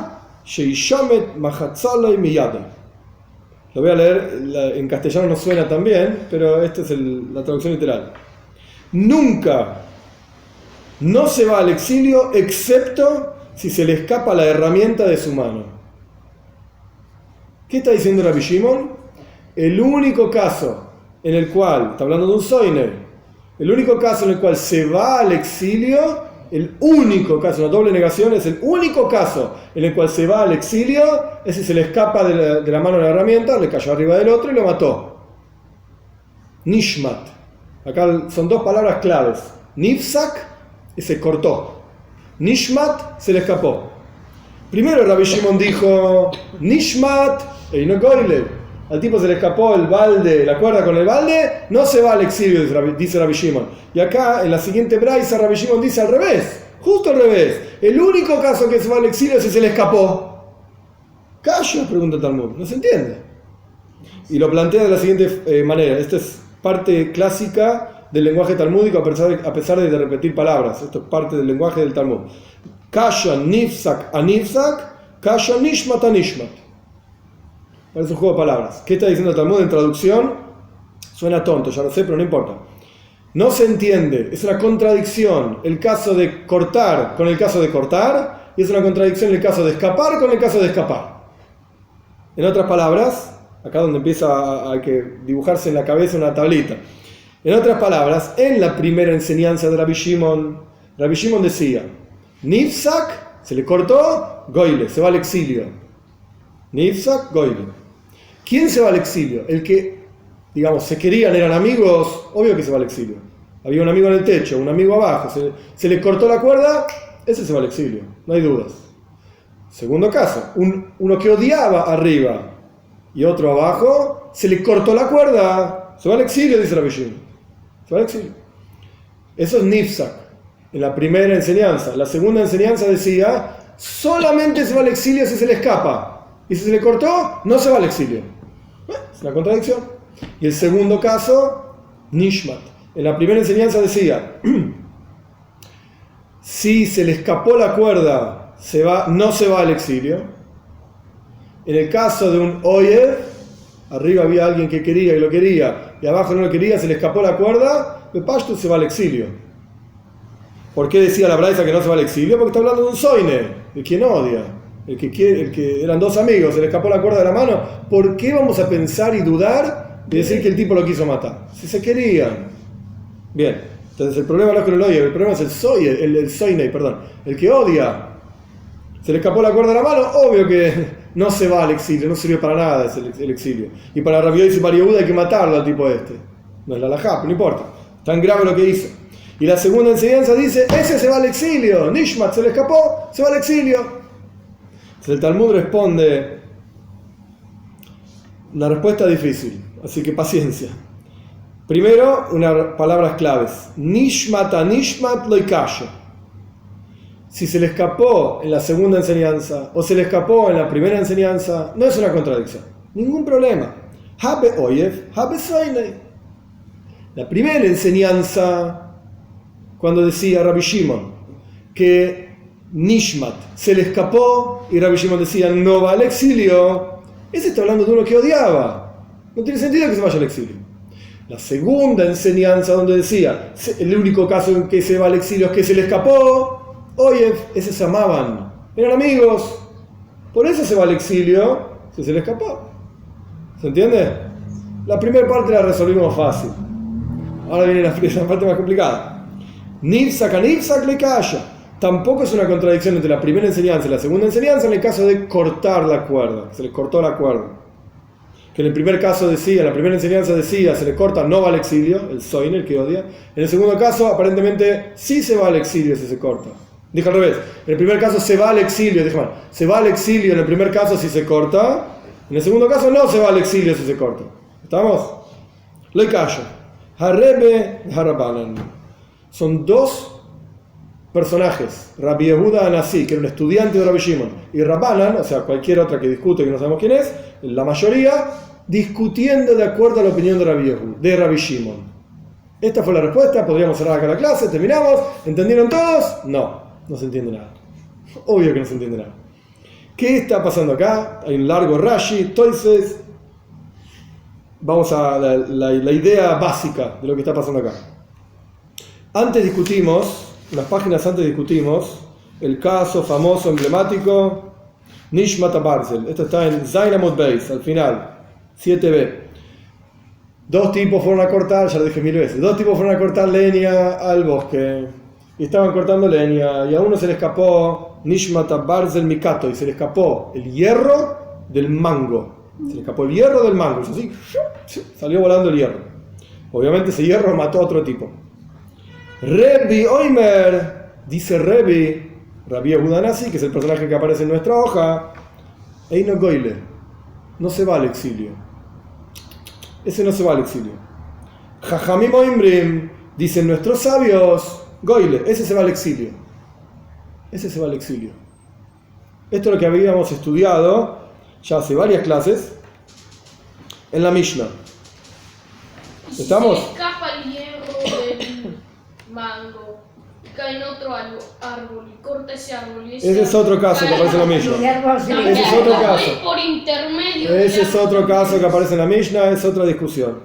sheishamet machatzaloi miyadei. Lo voy a leer, en castellano no suena tan bien, pero esta es la traducción literal. Nunca no se va al exilio excepto si se le escapa la herramienta de su mano. ¿Qué está diciendo Rabbi Shimon? El único caso en el cual, está hablando de un soiner, el único caso en el cual se va al exilio, el único caso, una doble negación, es el único caso en el cual se va al exilio, es si se le escapa de la mano la herramienta, le cayó arriba del otro y lo mató. Nishmat. Acá son dos palabras claves. Nifsak, y se cortó. Nishmat, se le escapó. Primero Rabbi Shimon dijo, Nishmat, no goyle. Al tipo se le escapó el balde, la cuerda con el balde, no se va al exilio, dice Rabbi Shimon. Y acá, en la siguiente braisa, Rabbi Shimon dice al revés, justo al revés. El único caso que se va al exilio es si se le escapó. ¿Calla? Pregunta el Talmud. No se entiende. Y lo plantea de la siguiente manera. Esta es parte clásica del lenguaje talmúdico a pesar de repetir palabras. Esto es parte del lenguaje del Talmud. Kasha nifsak a nifsak, kasha nishmat a nishmat. Es un juego de palabras. ¿Qué está diciendo el Talmud en traducción? Suena tonto, ya lo sé, pero no importa. No se entiende, es una contradicción el caso de cortar con el caso de cortar, y es una contradicción el caso de escapar con el caso de escapar. En otras palabras, acá donde empieza a que dibujarse en la cabeza una tablita. En otras palabras, en la primera enseñanza de Rabbi Shimon decía, Nifsak, se le cortó, goyle, se va al exilio. Nifsak, goyle. ¿Quién se va al exilio? El que, digamos, se querían, eran amigos, obvio que se va al exilio. Había un amigo en el techo, un amigo abajo, se le cortó la cuerda, ese se va al exilio, no hay dudas. Segundo caso, uno que odiaba arriba y otro abajo, se le cortó la cuerda, se va al exilio, dice Rabbi Shimon. Se va al exilio. Eso es Nifsak, en la primera enseñanza. La segunda enseñanza decía, solamente se va al exilio si se le escapa. Y si se le cortó, no se va al exilio. Es una contradicción. Y el segundo caso, Nishmat. En la primera enseñanza decía, si se le escapó la cuerda, no se va al exilio. En el caso de un oyer, arriba había alguien que quería y lo quería, y abajo no lo quería, se le escapó la cuerda, el pashto se va al exilio. ¿Por qué decía la braisa que no se va al exilio? Porque está hablando de un soine, de quien odia. El que eran dos amigos, se le escapó la cuerda de la mano. ¿Por qué vamos a pensar y dudar y decir que el tipo lo quiso matar. Si se querían. Bien, entonces el problema no es que lo odia, el problema es el soinei, perdón, el que odia. Se le escapó la cuerda de la mano, obvio que no se va al exilio, no sirve para nada el exilio. Y para Rabbi Yosi y para Yehuda hay que matarlo al tipo este. No es la halajá, pero no importa. Tan grave lo que hizo. Y la segunda enseñanza dice, ese se va al exilio. Nishmat se le escapó, se va al exilio. Entonces el Talmud responde una respuesta difícil, así que paciencia. Primero, unas palabras claves. Nishmat a nishmat lo ikashe. Si se le escapó en la segunda enseñanza o se le escapó en la primera enseñanza, no es una contradicción. Ningún problema. Habe oyev, habe soinei. La primera enseñanza, cuando decía Rabbi Shimon que Nishmat se le escapó y Rabbi Shimon decía no va al exilio, ese está hablando de uno que odiaba. No tiene sentido que se vaya al exilio. La segunda enseñanza donde decía el único caso en que se va al exilio es que se le escapó, oye, ese se amaban, eran amigos, por eso se va al exilio, si se le escapó. ¿Se entiende? La primera parte la resolvimos fácil. Ahora viene la parte más complicada. Nifsak a nifsak le calla. Tampoco es una contradicción entre la primera enseñanza y la segunda enseñanza en el caso de cortar la cuerda. Se les cortó la cuerda. Que en el primer caso decía, en la primera enseñanza decía, se le corta, no va al exilio, el soin, el que odia. En el segundo caso, aparentemente, sí se va al exilio si se corta. Dije al revés. En el primer caso se va al exilio, dije mal. Se va al exilio en el primer caso si se corta. En el segundo caso no se va al exilio si se corta. ¿Estamos? Lo callo. Harebe y Harabanan. Son dos personajes. Rabbi Yehuda Anasi, que era un estudiante de Rabbi Shimon, y Rabbanan, o sea, cualquier otra que discute que no sabemos quién es, la mayoría, discutiendo de acuerdo a la opinión de Rabbi Shimon. Esta fue la respuesta. Podríamos cerrar acá la clase. Terminamos. ¿Entendieron todos? No se entiende nada. Obvio que no se entiende nada. ¿Qué está pasando acá? Hay un largo Rashi. Entonces, vamos a la idea básica de lo que está pasando acá. Antes discutimos, unas páginas antes discutimos, el caso famoso, emblemático, Nishmat Barzel. Esto está en Zayin Amud Beis, al final, 7b. Dos tipos fueron a cortar, ya lo dije 1000 veces, dos tipos fueron a cortar leña al bosque. Y estaban cortando leña, y a uno se le escapó Nishmat Barzel Mikato, y se le escapó el hierro del mango. Se le escapó el hierro del mango, y así salió volando el hierro. Obviamente ese hierro mató a otro tipo. Rebbi Oimer, dice Rabbi Yehuda Anasi, que es el personaje que aparece en nuestra hoja, Eino Goyle, no se va al exilio. Ese no se va al exilio. Jajamim Oimrim, dicen nuestros sabios, Goyle, ese se va al exilio. Ese se va al exilio. Esto es lo que habíamos estudiado ya hace varias clases en la Mishnah. ¿Estamos? Se escapa el hierro del mango, cae en otro árbol y corta ese árbol. Y ese es otro caso que aparece en la Mishnah. Ese es otro caso. Por intermedio. Ese es otro caso que aparece en la Mishnah, es otra discusión.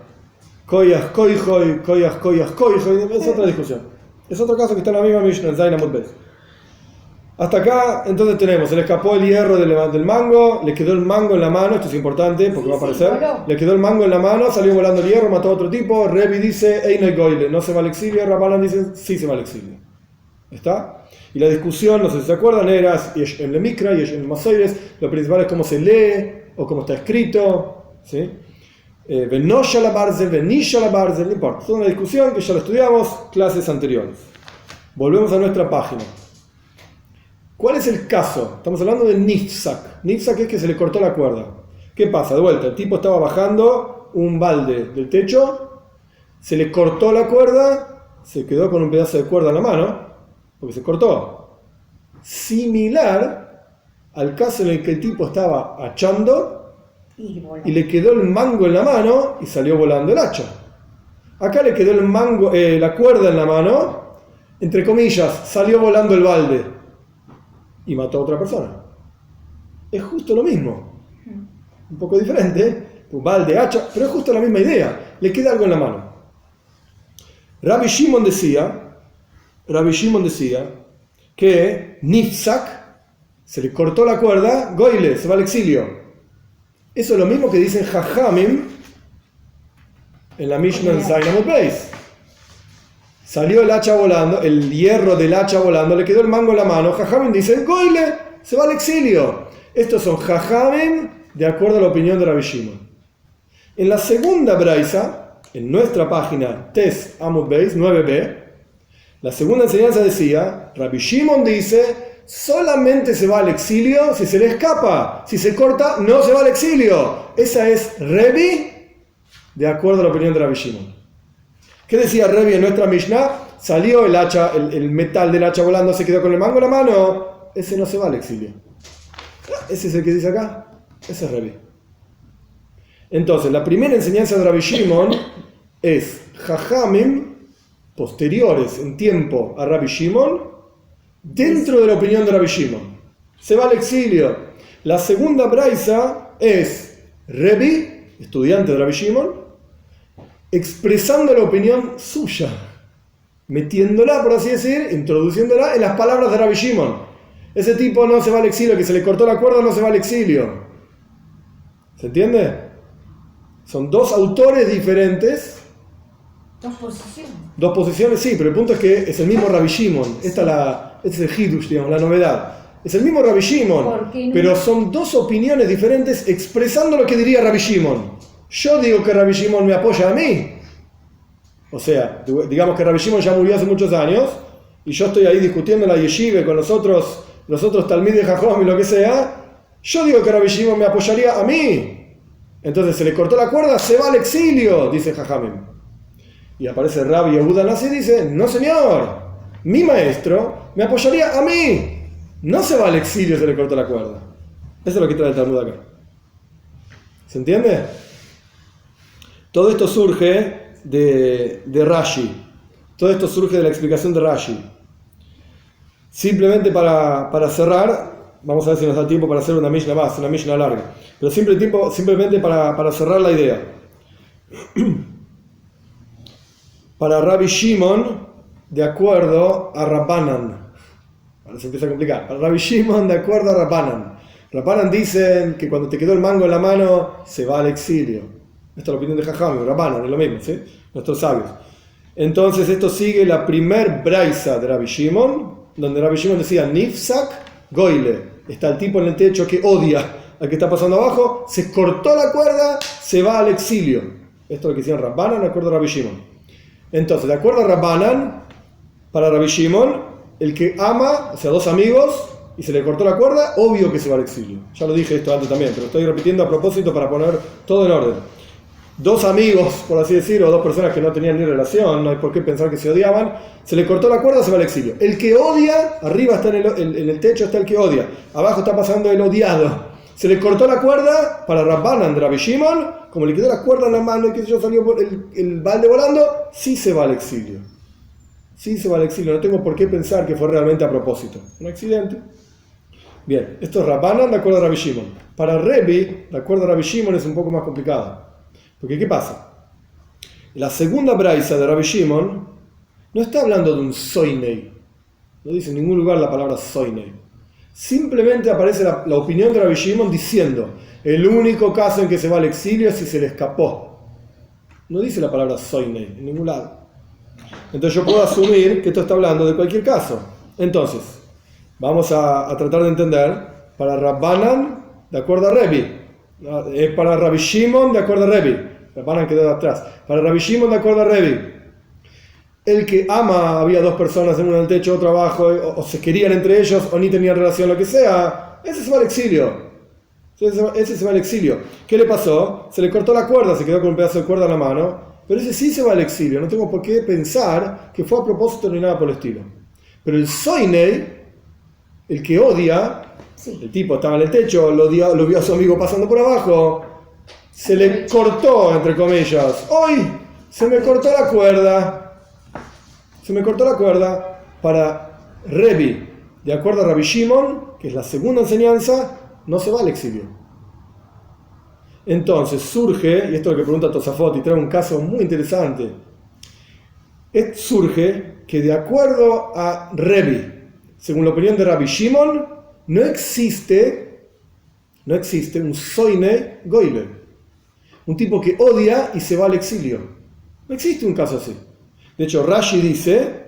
Koyas koijoy, es otra discusión. Es otro caso que está en la misma Mishnah, en Zayin Amud Beis. Hasta acá, entonces tenemos, se le escapó el hierro del mango, le quedó el mango en la mano, esto es importante porque va a aparecer, le quedó el mango en la mano, salió volando el hierro, mató a otro tipo, Rebbi dice, Eino Goyle, no se va al exilio, Rabbanan dice, sí se va al exilio. ¿Está? Y la discusión, no sé si se acuerdan, era Yesh en Lemikra, Yesh en Masoires, lo principal es cómo se lee o cómo está escrito, ¿sí? Venosha la Barzel, Venisha la Barzel, no importa, es una discusión que ya la estudiamos, clases anteriores. Volvemos a nuestra página. ¿Cuál es el caso? Estamos hablando de Nifsak. Nifsak es que se le cortó la cuerda. ¿Qué pasa? De vuelta, el tipo estaba bajando un balde del techo, se le cortó la cuerda, se quedó con un pedazo de cuerda en la mano, porque se cortó. Similar al caso en el que el tipo estaba hachando y le quedó el mango en la mano y salió volando el hacha. Acá le quedó el mango, la cuerda en la mano, entre comillas, salió volando el balde y mató a otra persona. Es justo lo mismo. Un poco diferente, un balde, hacha, pero es justo la misma idea. Le queda algo en la mano. Rabbi Shimon decía que Nifsak, se le cortó la cuerda, Goyle, se va al exilio. Eso es lo mismo que dicen Jajamim en la Mishnah en Zayin Amud Beis. Salió el hacha volando, el hierro del hacha volando, le quedó el mango en la mano. Jajamim dice, Goyle, se va al exilio. Estos son Jajamim de acuerdo a la opinión de Rabbi Shimon. En la segunda braisa, en nuestra página Tes Amud Beis 9b, la segunda enseñanza decía, Rabbi Shimon dice, solamente se va al exilio si se le escapa. Si se corta, no se va al exilio. Esa es Rebi de acuerdo a la opinión de Rabbi Shimon. ¿Qué decía Rebi en nuestra Mishnah? Salió el hacha, el metal del hacha volando, se quedó con el mango en la mano. Ese no se va al exilio. Ese es el que dice acá. Ese es Rebi. Entonces, la primera enseñanza de Rabbi Shimon es Jajamim posteriores en tiempo a Rabbi Shimon dentro de la opinión de Rabbi Shimon. Se va al exilio. La segunda braisa es Rebi, estudiante de Rabbi Shimon, expresando la opinión suya, metiéndola, por así decir, introduciéndola en las palabras de Rabbi Shimon. Ese tipo no se va al exilio, que se le cortó la cuerda no se va al exilio. ¿Se entiende? Son dos autores diferentes. Dos posiciones. Dos posiciones, sí, pero el punto es que es el mismo Rabbi Shimon. Este es el Hidush, digamos, la novedad. Es el mismo Rabbi Shimon, ¿Por qué no? pero son dos opiniones diferentes expresando lo que diría Rabbi Shimon. Yo digo que Rabbi Shimon me apoya a mí. O sea, digamos que Rabbi Shimon ya murió hace muchos años y yo estoy ahí discutiendo en la yeshiva con los otros talmid de Jajam y lo que sea. Yo digo que Rabbi Shimon me apoyaría a mí. Entonces se le cortó la cuerda, se va al exilio, dice Jajamim. Y aparece Rabbi Yehuda Nasi y dice, no señor, mi maestro me apoyaría a mí. No se va al exilio, se le cortó la cuerda. Eso es lo que trae el Talmud acá. ¿Se entiende? Todo esto surge de Rashi. Todo esto surge de la explicación de Rashi. Simplemente para cerrar, vamos a ver si nos da tiempo para hacer una Mishnah más, una Mishnah larga. Pero simplemente para cerrar la idea. Para Rabbi Shimon, de acuerdo a Rabbanan. Ahora se empieza a complicar. Para Rabbi Shimon, de acuerdo a Rabbanan. Rabbanan dicen que cuando te quedó el mango en la mano, se va al exilio. Esta es la opinión de Jajam, Rabbanan, es lo mismo, ¿sí? Nuestros sabios. Entonces esto sigue la primer braisa de Rabbi Shimon, donde Rabbi Shimon decía, Nifsak Goyle. Está el tipo en el techo que odia al que está pasando abajo, se cortó la cuerda, se va al exilio. Esto es lo que decían Rabbanan, de acuerdo a Rabbi Shimon. Entonces, de acuerdo a Rabbanan, para Rabbi Shimon, el que ama, o sea, dos amigos, y se le cortó la cuerda, obvio que se va al exilio. Ya lo dije esto antes también, pero estoy repitiendo a propósito para poner todo en orden. Dos amigos, por así decirlo, o dos personas que no tenían ni relación, no hay por qué pensar que se odiaban, se le cortó la cuerda, se va al exilio. El que odia, arriba está en el techo está el que odia, abajo está pasando el odiado. Se le cortó la cuerda para Rabbanan de Rabbi Shimon, como le quedó la cuerda en la mano y que yo salió el balde volando, sí se va al exilio. Sí se va al exilio, no tengo por qué pensar que fue realmente a propósito. Un accidente. Bien, esto es Rabbanan de acuerdo a Rabbi Shimon. Para Rebi, de acuerdo a Rabbi Shimon, es un poco más complicado. Porque ¿qué pasa? La segunda braisa de Rabbi Shimon no está hablando de un soinei. No dice en ningún lugar la palabra soinei. Simplemente aparece la opinión de Rabbi Shimon diciendo el único caso en que se va al exilio es si se le escapó. No dice la palabra soinei en ningún lado. Entonces yo puedo asumir que esto está hablando de cualquier caso. Entonces, vamos a tratar de entender. Para Rabbanan, de acuerdo a Rebi. Para Rabbi Shimon, de acuerdo a Rebi. Rabbanan quedó atrás. Para Rabbi Shimon, de acuerdo a Rebi. El que ama, había dos personas, uno en el techo, otro abajo, o se querían entre ellos, o ni tenían relación, lo que sea, ese se va al exilio. Ese se va al exilio. ¿Qué le pasó? Se le cortó la cuerda, se quedó con un pedazo de cuerda en la mano, pero ese sí se va al exilio. No tengo por qué pensar que fue a propósito ni nada por el estilo. Pero el soinei, el que odia, sí. El tipo estaba en el techo, lo vio a su amigo pasando por abajo, se le cortó, entre comillas. ¡Hoy! Se me cortó la cuerda. Se me cortó la cuerda. Para Rebi, de acuerdo a Rabbi Shimon, que es la segunda enseñanza, no se va al exilio. Entonces surge, y esto es lo que pregunta Tosafot y trae un caso muy interesante, surge que de acuerdo a Rebi, según la opinión de Rabbi Shimon, no existe un soine goyle, un tipo que odia y se va al exilio. No existe un caso así. De hecho, Rashi dice,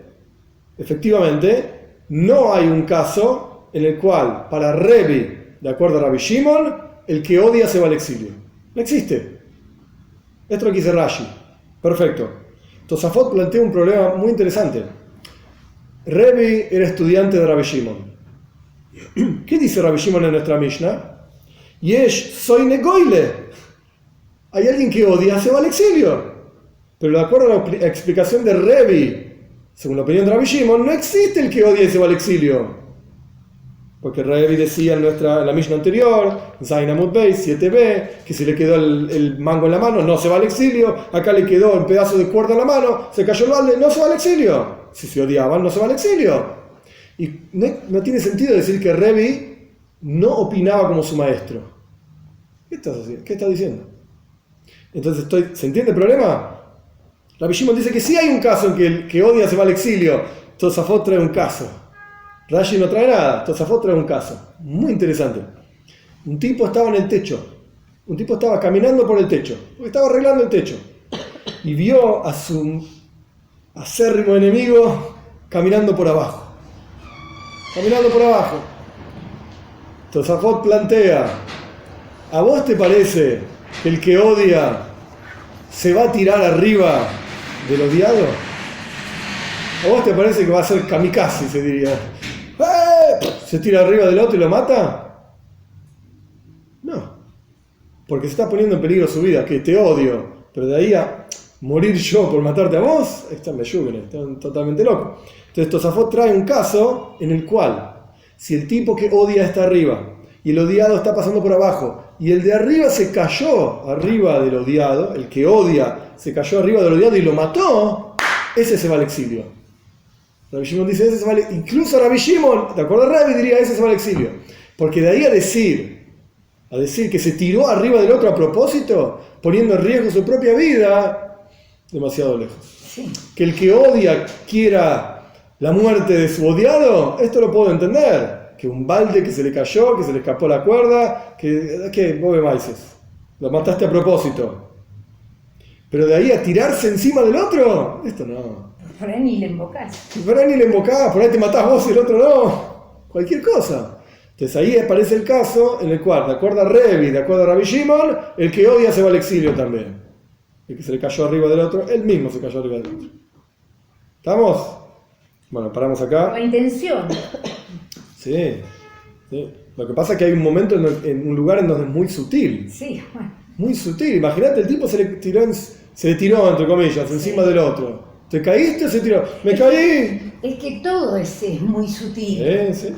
efectivamente, no hay un caso en el cual para Rebi, de acuerdo a Rabbi Shimon, el que odia se va al exilio. No existe. Esto es lo que dice Rashi. Perfecto. Tosafot plantea un problema muy interesante. Rebi era estudiante de Rabbi Shimon. ¿Qué dice Rabbi Shimon en nuestra Mishnah? Yesh soy negoile. Hay alguien que odia, se va al exilio. Pero de acuerdo a la explicación de Rebi, según la opinión de Rabbi Shimon, no existe el que odia y se va al exilio. Porque Rebi decía en la Mishnah anterior, Zain Amud Beis, 7b, que si le quedó el mango en la mano, no se va al exilio. Acá le quedó un pedazo de cuerda en la mano, se cayó el balde, no se va al exilio. Si se odiaban, no se va al exilio. Y no tiene sentido decir que Rebi no opinaba como su maestro. ¿Qué estás haciendo? ¿Qué estás diciendo? Entonces, ¿se entiende el problema? Rabbi Shimon dice que sí hay un caso en que el que odia se va al exilio. Tosafot trae un caso. Rashi no trae nada. Tosafot trae un caso. Muy interesante. Un tipo estaba en el techo. Un tipo estaba caminando por el techo. Porque estaba arreglando el techo. Y vio a su acérrimo enemigo caminando por abajo. Caminando por abajo. Tosafot plantea: ¿a vos te parece que el que odia se va a tirar arriba del odiado? ¿A vos te parece que va a ser kamikaze, se diría? ¿Se tira arriba del otro y lo mata? No. Porque se está poniendo en peligro su vida, que te odio. Pero de ahí a morir yo por matarte a vos, están totalmente locos. Entonces Tosafot trae un caso en el cual, si el tipo que odia está arriba y el odiado está pasando por abajo, y el de arriba se cayó arriba del odiado, el que odia se cayó arriba del odiado y lo mató, ese se va al exilio. Rabbi Shimon dice, ese se va al exilio. Incluso Rabbi Shimon, de acuerdo a Rabbi, diría, ese se va al exilio. Porque de ahí a decir que se tiró arriba del otro a propósito, poniendo en riesgo su propia vida, demasiado lejos. Sí. Que el que odia quiera la muerte de su odiado, esto lo puedo entender. Que un balde que se le cayó, que se le escapó la cuerda, que vos maices, lo mataste a propósito. Pero de ahí a tirarse encima del otro, esto no. Por ahí ni le invocás. Por ahí ni le invocás, por ahí te matás vos y el otro no. Cualquier cosa. Entonces ahí aparece el caso en el cual, de acuerdo a Rebi, de acuerdo a Rabbi Shimon, el que odia se va al exilio también. El que se le cayó arriba del otro, él mismo se cayó arriba del otro. ¿Estamos? Bueno, paramos acá. La intención. Sí. Lo que pasa es que hay un momento en un lugar en donde es muy sutil. Sí, bueno. Muy sutil. Imagínate, el tipo se le tiró, entre comillas, encima del otro. ¿Te caíste o se tiró? ¡Me caí! Es que todo es muy sutil. Sí.